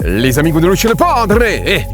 Les amigos de Luciano Padre,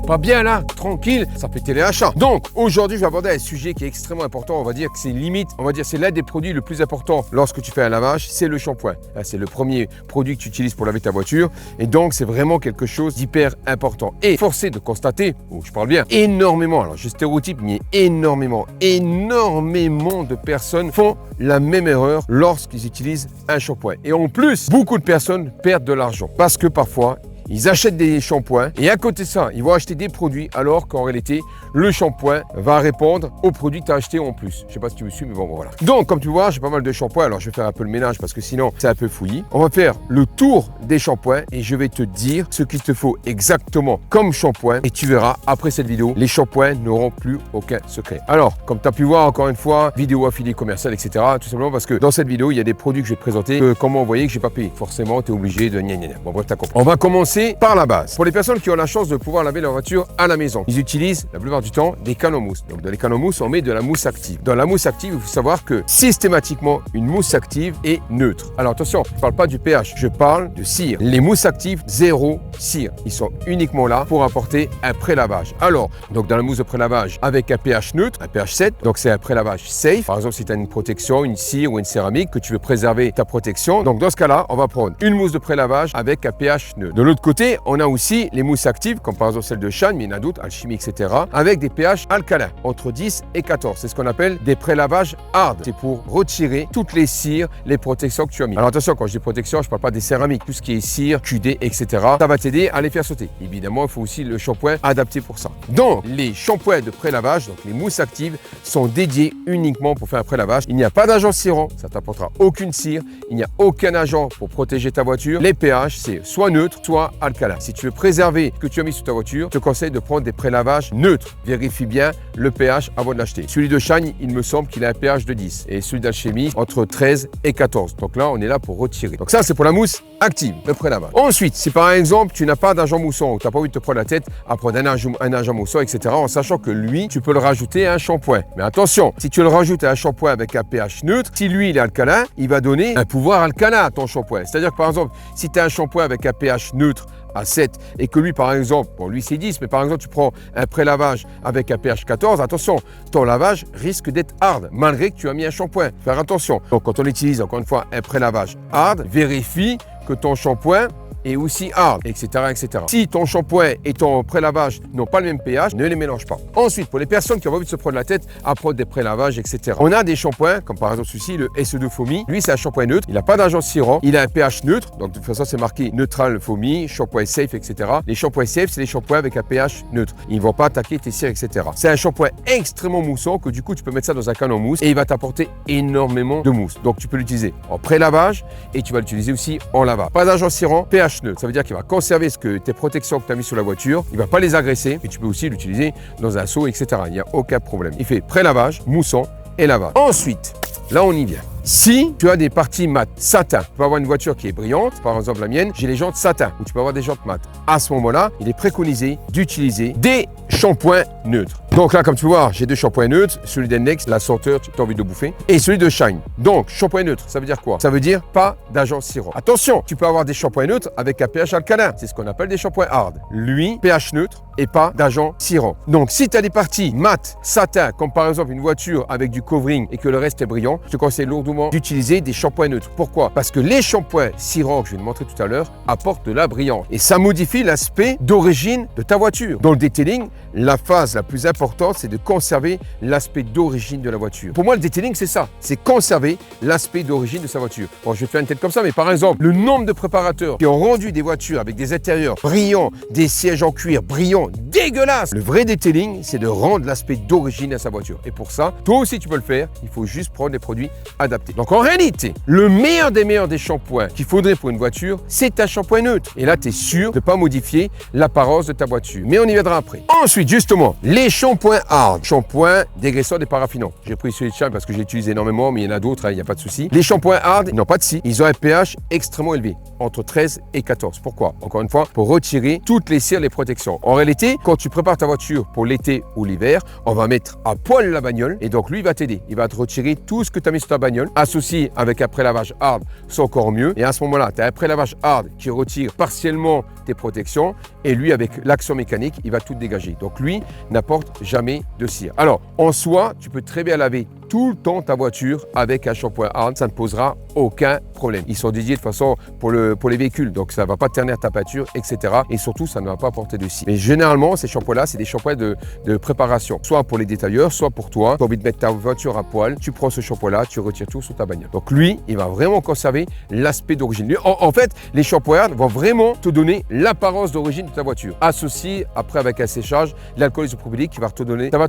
pas bien là, tranquille, ça fait téléachat. Donc aujourd'hui je vais aborder un sujet qui est extrêmement important, on va dire que c'est limite, on va dire c'est l'un des produits le plus important lorsque tu fais un lavage, c'est le shampoing. C'est le premier produit que tu utilises pour laver ta voiture et donc c'est vraiment quelque chose d'hyper important. Et forcé de constater, je parle bien, énormément, alors je stéréotype, mais énormément de personnes font la même erreur lorsqu'ils utilisent un shampoing. Et en plus, beaucoup de personnes perdent de l'argent parce que parfois, ils achètent des shampoings et à côté de ça, ils vont acheter des produits alors qu'en réalité, le shampoing va répondre aux produits que tu as achetés en plus. Je ne sais pas si tu me suis, mais bon, voilà. Donc, comme tu vois, j'ai pas mal de shampoings. Alors, je vais faire un peu le ménage parce que sinon, c'est un peu fouillis. On va faire le tour des shampoings et je vais te dire ce qu'il te faut exactement comme shampoing. Et tu verras, après cette vidéo, les shampoings n'auront plus aucun secret. Alors, comme tu as pu voir, encore une fois, vidéo affiliée commerciale, etc. Tout simplement parce que dans cette vidéo, il y a des produits que je vais te présenter. Comment envoyer que je n'ai pas payé. Forcément, tu es obligé de gna. Bon, bref, tu as compris. On va commencer par la base. Pour les personnes qui ont la chance de pouvoir laver leur voiture à la maison, ils utilisent la plupart du temps des cannes en mousse. Donc dans les cannes en mousse, on met de la mousse active. Dans la mousse active, il faut savoir que systématiquement, une mousse active est neutre. Alors attention, je ne parle pas du pH, je parle de cire. Les mousses actives, zéro cire. Ils sont uniquement là pour apporter un pré-lavage. Alors, donc dans la mousse de pré-lavage avec un pH neutre, un pH 7, donc c'est un pré-lavage safe. Par exemple, si tu as une protection, une cire ou une céramique, que tu veux préserver ta protection, donc dans ce cas-là, on va prendre une mousse de pré-lavage avec un pH neutre. De l'autre côté, on a aussi les mousses actives, comme par exemple celle de Shine, mais il y en a d'autres, Alchimie, etc., avec des pH alcalins, entre 10 et 14. C'est ce qu'on appelle des pré-lavages hard. C'est pour retirer toutes les cires, les protections que tu as mis. Alors attention, quand je dis protection, je ne parle pas des céramiques, tout ce qui est cire, QD, etc. Ça va t'aider à les faire sauter. Évidemment, il faut aussi le shampoing adapté pour ça. Donc, les shampoings de pré-lavage, donc les mousses actives, sont dédiés uniquement pour faire un pré-lavage. Il n'y a pas d'agent cirant, ça t'apportera aucune cire. Il n'y a aucun agent pour protéger ta voiture. Les pH, c'est soit neutre, soit alcalin. Si tu veux préserver ce que tu as mis sur ta voiture, je te conseille de prendre des pré-lavages neutres. Vérifie bien le pH avant de l'acheter. Celui de Shine, il me semble qu'il a un pH de 10 et celui d'Alchimie entre 13 et 14. Donc là, on est là pour retirer. Donc ça, c'est pour la mousse active, le pré-lavage. Ensuite, si par exemple, tu n'as pas d'agent moussant ou tu n'as pas envie de te prendre la tête à prendre un agent moussant, etc., en sachant que lui, tu peux le rajouter à un shampoing. Mais attention, si tu le rajoutes à un shampoing avec un pH neutre, si lui, il est alcalin, il va donner un pouvoir alcalin à ton shampoing. C'est-à-dire que par exemple, si tu as un shampoing avec un pH neutre à 7 et que lui par exemple, bon lui c'est 10, mais par exemple tu prends un pré-lavage avec un pH 14, attention, ton lavage risque d'être hard malgré que tu as mis un shampoing. Faire attention. Donc quand on utilise encore une fois un pré-lavage hard, vérifie que ton shampoing et aussi hard, etc., etc. Si ton shampoing et ton pré-lavage n'ont pas le même pH, ne les mélange pas. Ensuite, pour les personnes qui ont envie de se prendre la tête à prendre des pré-lavages, etc., on a des shampoings, comme par exemple celui-ci, le SE2 Foamy. Lui, c'est un shampoing neutre. Il n'a pas d'agent cirant. Il a un pH neutre. Donc, de toute façon, c'est marqué neutral foamy, shampoing safe, etc. Les shampoings safe, c'est les shampoings avec un pH neutre. Ils ne vont pas attaquer tes cires, etc. C'est un shampoing extrêmement moussant que du coup, tu peux mettre ça dans un canon mousse et il va t'apporter énormément de mousse. Donc, tu peux l'utiliser en pré-lavage et tu vas l'utiliser aussi en lavage. Pas d'agent cirant, pH neutre. Ça veut dire qu'il va conserver tes protections que tu as mis sur la voiture. Il ne va pas les agresser et tu peux aussi l'utiliser dans un seau, etc. Il n'y a aucun problème. Il fait pré-lavage, moussant et lavage. Ensuite, là, on y vient. Si tu as des parties mat, satin, tu peux avoir une voiture qui est brillante, par exemple la mienne, j'ai les jantes satin, ou tu peux avoir des jantes mat. À ce moment-là, il est préconisé d'utiliser des shampoings neutres. Donc là, comme tu peux voir, j'ai deux shampoings neutres, celui d'Ennex, la senteur, tu as envie de bouffer, et celui de Shine. Donc, shampoing neutre, ça veut dire quoi? Ça veut dire pas d'agent cirant. Attention, tu peux avoir des shampoings neutres avec un pH alcalin, c'est ce qu'on appelle des shampoings hard. Lui, pH neutre et pas d'agent cirant. Donc, si tu as des parties mat, satin, comme par exemple une voiture avec du covering et que le reste est brillant, je te conseille lourdement d'utiliser des shampoings neutres. Pourquoi? Parce que les shampoings cirants que je vais te montrer tout à l'heure apportent de la brillance et ça modifie l'aspect d'origine de ta voiture. Dans le detailing, la phase la plus importante, c'est de conserver l'aspect d'origine de la voiture. Pour moi, le detailing, c'est ça. C'est conserver l'aspect d'origine de sa voiture. Bon, je vais te faire une tête comme ça, mais par exemple, le nombre de préparateurs qui ont rendu des voitures avec des intérieurs brillants, des sièges en cuir brillants, dégueulasses. Le vrai detailing, c'est de rendre l'aspect d'origine à sa voiture. Et pour ça, toi aussi, tu peux le faire. Il faut juste prendre des produits adaptés. Donc en réalité, le meilleur des shampoings qu'il faudrait pour une voiture, c'est un shampoing neutre. Et là, tu es sûr de ne pas modifier l'apparence de ta voiture. Mais on y viendra après. Ensuite, justement, les shampoings hard. Shampoing dégraissant des paraffinants. J'ai pris celui de Shine parce que je l'utilise énormément, mais il y en a d'autres, il n'y a pas de souci. Les shampoings hard, ils n'ont pas de scie. Ils ont un pH extrêmement élevé, entre 13 et 14. Pourquoi? Encore une fois, pour retirer toutes les cires, les protections. En réalité, Répétez, quand tu prépares ta voiture pour l'été ou l'hiver, on va mettre à poil la bagnole et donc lui il va t'aider. Il va te retirer tout ce que tu as mis sur ta bagnole, associé avec un pré-lavage hard, c'est encore mieux. Et à ce moment-là, tu as un pré-lavage hard qui retire partiellement tes protections et lui avec l'action mécanique, il va tout dégager. Donc lui n'apporte jamais de cire. Alors en soi, tu peux très bien laver tout le temps ta voiture avec un shampoing hard, ça ne posera aucun problème. Ils sont dédiés de toute façon pour les véhicules, donc ça ne va pas ternir ta peinture, etc. Et surtout, ça ne va pas apporter de cire. Mais généralement, ces shampoings-là, c'est des shampoings de préparation, soit pour les détailleurs, soit pour toi. Tu as envie de mettre ta voiture à poil, tu prends ce shampoing-là, tu retires tout sur ta bagnole. Donc lui, il va vraiment conserver l'aspect d'origine. En fait, les shampoings hard vont vraiment te donner l'apparence d'origine de ta voiture, associé après avec un séchage, l'alcool isopropylique qui va te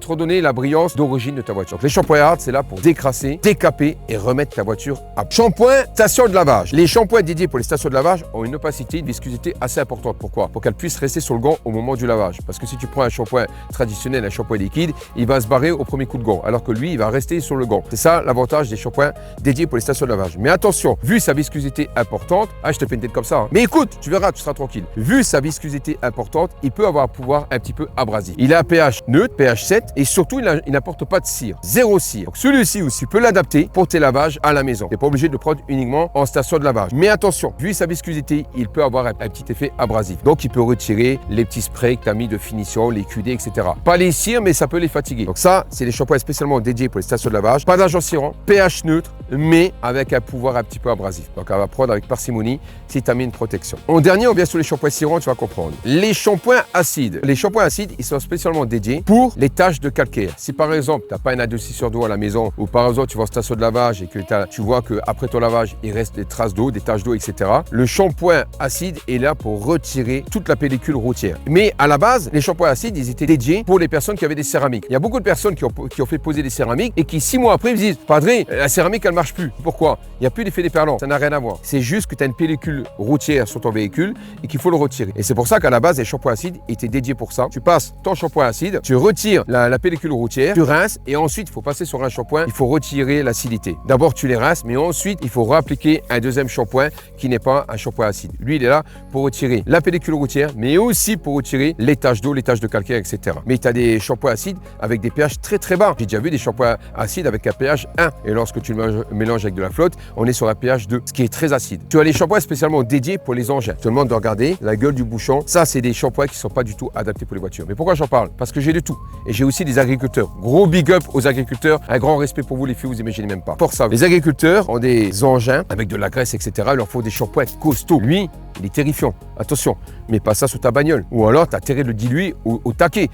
redonner la brillance d'origine de ta voiture. Donc, les shampoings hard, c'est là pour décrasser, décaper et remettre ta voiture à shampoing, station de lavage. Les shampoings dédiés pour les stations de lavage ont une opacité, une viscosité assez importante. Pourquoi? Pour qu'elle puisse rester sur le gant au moment du lavage. Parce que si tu prends un shampoing traditionnel, un shampoing liquide, il va se barrer au premier coup de gant, alors que lui, il va rester sur le gant. C'est ça l'avantage des shampoings dédiés pour les stations de lavage. Mais attention, vu sa viscosité importante, je te fais une tête comme ça, hein. Mais écoute, tu verras, tu seras tranquille. Vu sa viscosité importante, il peut avoir un pouvoir un petit peu abrasif. Il a un pH neutre, pH 7, et surtout, il n'apporte pas de cire. Zéro cire. Donc celui-ci aussi, tu peux l'adapter pour tes lavages à la maison. Tu n'es pas obligé de le prendre uniquement en station de lavage. Mais attention, vu sa viscosité, il peut avoir un petit effet abrasif. Donc il peut retirer les petits sprays que tu as mis de finition, les QD, etc. Pas les cires, mais ça peut les fatiguer. Donc ça, c'est des shampoings spécialement dédiés pour les stations de lavage. Pas d'agent cirant, pH neutre, mais avec un pouvoir un petit peu abrasif. Donc on va prendre avec parcimonie si tu as mis une protection. En dernier, on vient sur les shampoings cirants, tu vas comprendre. Les shampoings acides. Les shampoings acides, ils sont spécialement dédiés pour les taches de calcaire. Si par exemple, tu n'as pas un adoucisseur d'eau à la maison ou par exemple, tu vas en station de lavage et que tu vois qu'après ton lavage, il reste des traces d'eau, des taches d'eau, etc. Le shampoing acide est là pour retirer toute la pellicule routière. Mais à la base, les shampoings acides, ils étaient dédiés pour les personnes qui avaient des céramiques. Il y a beaucoup de personnes qui ont fait poser des céramiques et qui 6 mois après, ils disent, Padré, la céramique, elle ne marche plus. Pourquoi? Il n'y a plus d'effet déperlant. Ça n'a rien à voir. C'est juste que tu as une pellicule routière sur ton véhicule et qu'il faut le retirer. Et c'est pour ça qu'à la base, les shampoings acides étaient dédiés pour ça. Tu passes ton shampoing acide, tu retires la pellicule routière, tu rinces et ensuite, il faut passer sur un shampoing, il faut retirer l'acidité. D'abord, tu les rinces, mais ensuite, il faut réappliquer un deuxième shampoing qui n'est pas un shampoing acide. Lui, il est là pour retirer la pellicule routière, mais aussi pour retirer les taches d'eau, les taches de calcaire, etc. Mais tu as des shampoings acides avec des pH très très bas. J'ai déjà vu des shampoings acides avec un pH 1. Et lorsque tu le mélanges avec de la flotte, on est sur un pH 2, ce qui est très acide. Tu as les shampoings spécialement dédiés pour les engins. Je te demande de regarder la gueule du bouchon. Ça, c'est des shampoings qui ne sont pas du tout adaptés pour les voitures. Mais pourquoi j'en parle? Parce que j'ai de tout. Et j'ai aussi des agriculteurs. Gros big up aux agriculteurs. Un grand respect pour vous les filles, vous imaginez même pas. Pour ça, les agriculteurs ont des engins avec de la graisse, etc. Il leur faut des shampoings costauds. Lui, il est terrifiant. Attention, mets pas ça sur ta bagnole. Ou alors, tu as intérêt de le diluer au taquet.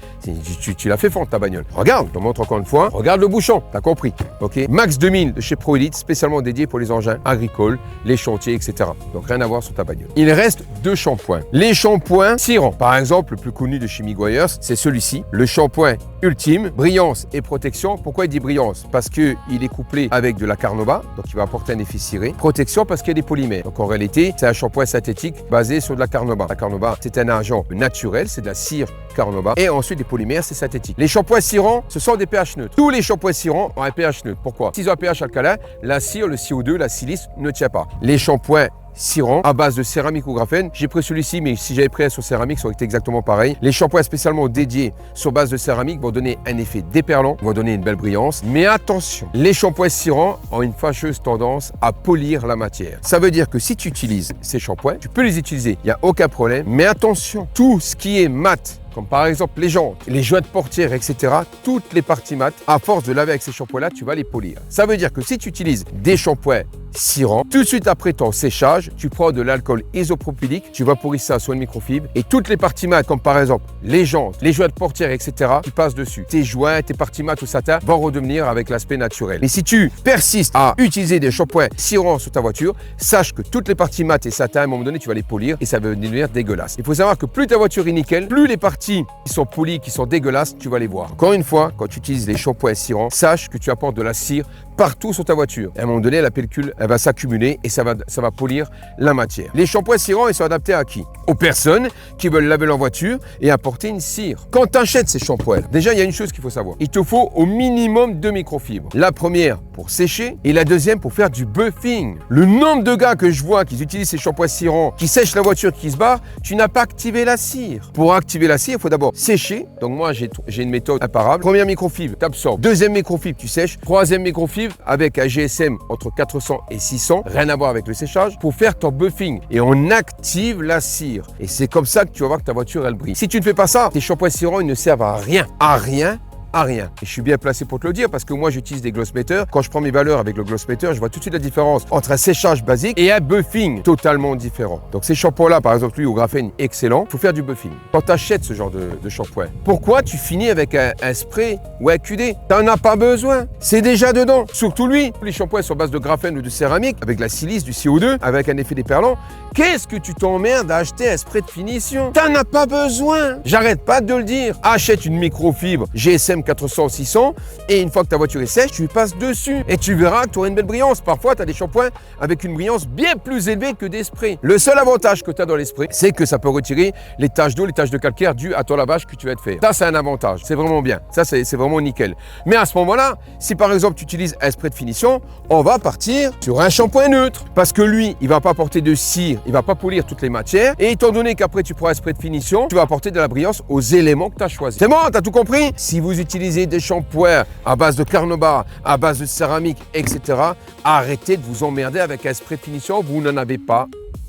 Tu l'as fait fondre ta bagnole. Regarde, je te montre encore une fois. Regarde le bouchon, tu as compris. Ok. Max 2000 de chez ProElite, spécialement dédié pour les engins agricoles, les chantiers, etc. Donc rien à voir sur ta bagnole. Il reste 2 shampoings. Les shampoings cirants. Par exemple, le plus connu de chez Meguiar's, c'est celui-ci. Le shampoing ultime, brillance et protection. Pourquoi il dit brillance? Parce qu'il est couplé avec de la carnauba, donc il va apporter un effet ciré. Protection parce qu'il y a des polymères. Donc en réalité, c'est un shampoing synthétique basé sur de la carnauba. La carnauba, c'est un agent naturel, c'est de la cire carnauba. Et ensuite, des polymères, c'est synthétique. Les shampoings cirants, ce sont des pH neutres. Tous les shampoings cirants ont un pH neutre. Pourquoi? S'ils ont un pH alcalin, la cire, le CO2, la silice ne tient pas. Les shampoings cirant à base de céramique ou graphène. J'ai pris celui-ci, mais si j'avais pris un sur céramique, ça aurait été exactement pareil. Les shampoings spécialement dédiés sur base de céramique vont donner un effet déperlant, vont donner une belle brillance. Mais attention, les shampoings cirants ont une fâcheuse tendance à polir la matière. Ça veut dire que si tu utilises ces shampoings, tu peux les utiliser, il n'y a aucun problème. Mais attention, tout ce qui est mat, comme par exemple les jantes, les joints de portière, etc., toutes les parties mat, à force de laver avec ces shampoings-là, tu vas les polir. Ça veut dire que si tu utilises des shampoings cirants, tout de suite après ton séchage, tu prends de l'alcool isopropylique, tu vaporises ça sur une microfibre et toutes les parties mat, comme par exemple les jantes, les joints de portière, etc., tu passes dessus. Tes joints, tes parties mat ou satin vont redevenir avec l'aspect naturel. Et si tu persistes à utiliser des shampoings cirants sur ta voiture, sache que toutes les parties mat et satin, à un moment donné, tu vas les polir et ça va devenir dégueulasse. Il faut savoir que plus ta voiture est nickel, plus les parties qui sont polies, qui sont dégueulasses, tu vas les voir. Encore une fois, quand tu utilises les shampoings cirants, sache que tu apportes de la cire partout sur ta voiture. Et à un moment donné, la pellicule, elle va s'accumuler et ça va polir la matière. Les shampoings cirants, ils sont adaptés à qui? Aux personnes qui veulent laver leur voiture et apporter une cire. Quand tu achètes ces shampoings, déjà, il y a une chose qu'il faut savoir. Il te faut au minimum 2 microfibres. La première pour sécher et la deuxième pour faire du buffing. Le nombre de gars que je vois qui utilisent ces shampoings cirants, qui sèchent la voiture, qui se barrent, tu n'as pas activé la cire. Pour activer la cire, il faut d'abord sécher. Donc moi, j'ai une méthode imparable. Première microfibre, tu absorbes. Deuxième microfibre, tu sèches. Troisième microfibre, avec un GSM entre 400 et 600, rien à voir avec le séchage, pour faire ton buffing. Et on active la cire. Et c'est comme ça que tu vas voir que ta voiture, elle brille. Si tu ne fais pas ça, tes shampoings cirants, ils ne servent à rien. À rien. À rien. Et je suis bien placé pour te le dire parce que moi j'utilise des glossmeters. Quand je prends mes valeurs avec le glossmeter, je vois tout de suite la différence entre un séchage basique et un buffing totalement différent. Donc ces shampoings-là, par exemple, lui au graphène, excellent. Il faut faire du buffing. Quand tu achètes ce genre de shampoing, pourquoi tu finis avec un spray ou un QD? T'en as pas besoin. C'est déjà dedans. Surtout lui. Les shampoings sur base de graphène ou de céramique, avec la silice, du CO2, avec un effet déperlant. Qu'est-ce que tu t'emmerdes à acheter un spray de finition? T'en as pas besoin. J'arrête pas de le dire. Achète une microfibre GSM 400, 600 et une fois que ta voiture est sèche, tu passes dessus et tu verras que tu auras une belle brillance. Parfois, tu as des shampoings avec une brillance bien plus élevée que des sprays. Le seul avantage que tu as dans les sprays, c'est que ça peut retirer les taches d'eau, les taches de calcaire dues à ton lavage que tu vas te faire. Ça, c'est un avantage. C'est vraiment bien. Ça, c'est vraiment nickel. Mais à ce moment-là, si par exemple, tu utilises un spray de finition, on va partir sur un shampoing neutre parce que lui, il va pas apporter de cire, il va pas polir toutes les matières et étant donné qu'après, tu prends un spray de finition, tu vas apporter de la brillance aux éléments que tu as choisis. C'est bon, tu as tout compris? Si vous utilisez des shampoings à base de carnauba, à base de céramique, etc., arrêtez de vous emmerder avec un spray de finition, vous n'en avez pas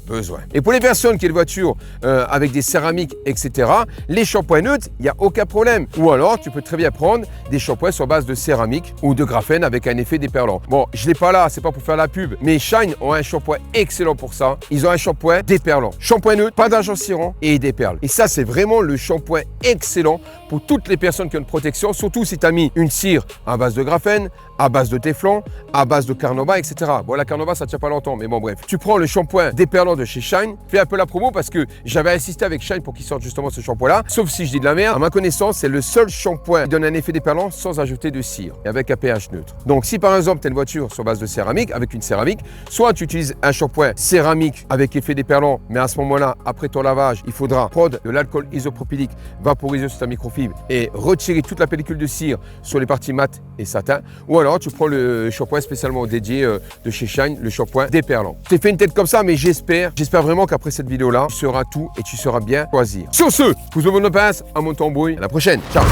besoin. Et pour les personnes qui ont des voitures avec des céramiques, etc., les shampoings neutres, il n'y a aucun problème. Ou alors, tu peux très bien prendre des shampoings sur base de céramique ou de graphène avec un effet déperlant. Bon, je ne l'ai pas là, c'est pas pour faire la pub, mais Shine ont un shampoing excellent pour ça. Ils ont un shampoing déperlant. Shampoing neutre, pas d'agent cirant et des perles. Et ça, c'est vraiment le shampoing excellent pour toutes les personnes qui ont une protection, surtout si tu as mis une cire à base de graphène, à base de téflon, à base de carnauba, etc. Bon, la carnauba, ça ne tient pas longtemps, mais bon, bref. Tu prends le shampoing déperlant de chez Shine, fais un peu la promo parce que j'avais insisté avec Shine pour qu'ils sortent justement ce shampoing-là. Sauf si je dis de la merde, à ma connaissance, c'est le seul shampoing qui donne un effet déperlant sans ajouter de cire et avec un pH neutre. Donc, si par exemple, tu as une voiture sur base de céramique, avec une céramique, soit tu utilises un shampoing céramique avec effet déperlant, mais à ce moment-là, après ton lavage, il faudra prendre de l'alcool isopropylique vaporisé sur ta microfibre et retirer toute la pellicule de cire sur les parties mat et satin. Ou alors, tu prends le shampoing spécialement dédié de chez Shine, le shampoing déperlant. Je t'ai fait une tête comme ça, mais j'espère vraiment qu'après cette vidéo-là, tu sauras tout et tu sauras bien choisir. Sur ce, pouce bleu, bonne pince, à mon tambouille. À la prochaine. Ciao.